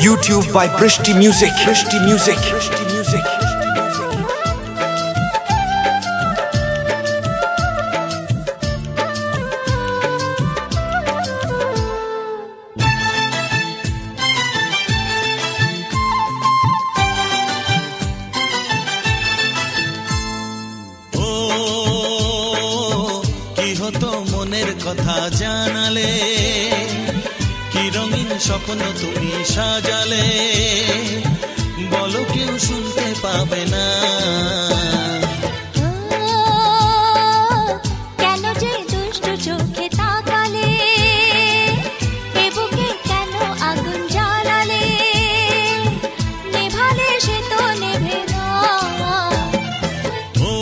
YouTube by Brishti Music. Brishti Music. Brishti Music. মনের কথা জানালে কি রঙিন স্বপ্ন তুমি সাজালে বলো কেউ শুনতে পাবে না কেন যে দুষ্ট চোখে তাকালে এ বুকে কেন আগুন জ্বালালে নেভালে সে তো নেভে না ও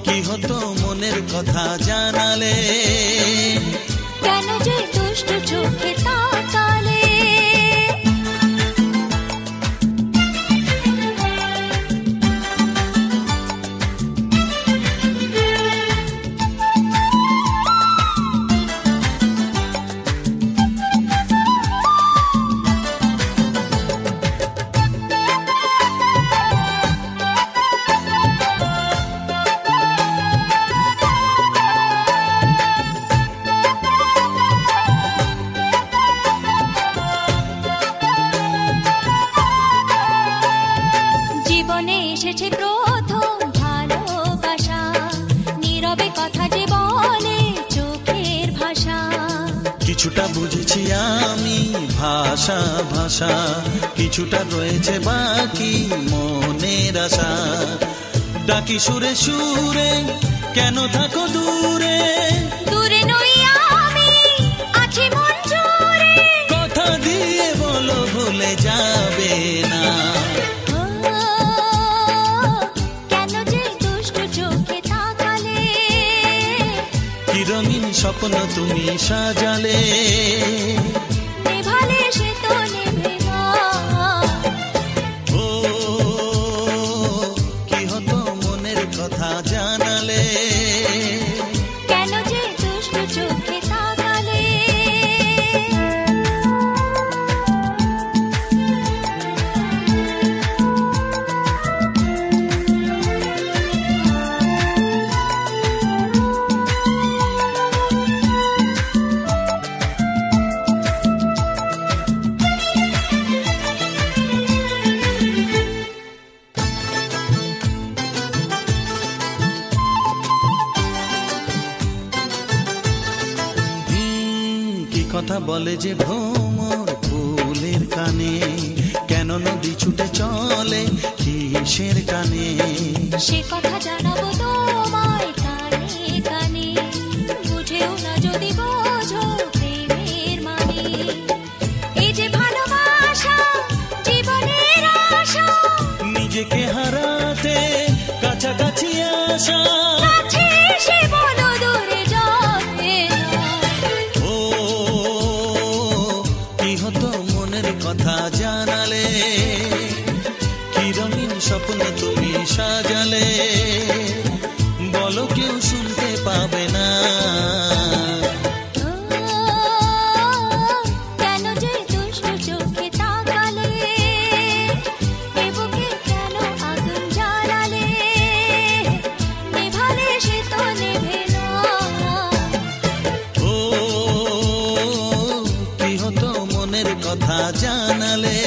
কি হতো মনের কথা জানালে কেন যে দুষ্ট চোখে তাকালে এসেছে প্রথম ভালোবাসা নীরবে কথা যে বলে চোখের ভাষা কিছুটা বুঝেছি আমি ভাষা ভাষা কিছুটা রয়েছে বাকি মনের আশা ডাকি সুরে সুরে কেন থাকো দূরে দূরে নই আমি আছি মন জুড়ে কথা দিয়ে বলো ভুলে যাবে না রঙিন স্বপ্ন তুমি সাজালে নেভালে সে তো নেভে না ও কি হতো মনের কথা জানালে কেন যে দুষ্ট চোখে তাকালে কথা বলে যে ভ্রমর ফুলের কানে কেন নদী ছুটে চলে কিসের কানে সে কথা জানাবো তোমায় কানে কানে বুঝেও না যদি বোঝো প্রেমের মানে এই যে ভালোবাসা জীবনের আশা নিজেকে হারাতে কাছাকাছি আসা কাছে এসে বলো দূরে যাবে ও কি হতো মনের কথা জানালে কি রঙিন স্বপ্ন তুমি সাজালে বলো কেউ শুনতে পাবে না কেন যে দুষ্ট চোখে তাকালে এ বুকে কেন আগুন জ্বালালে নেভালে সে তো নেভে না ও কি হতো মনের কথা জানালে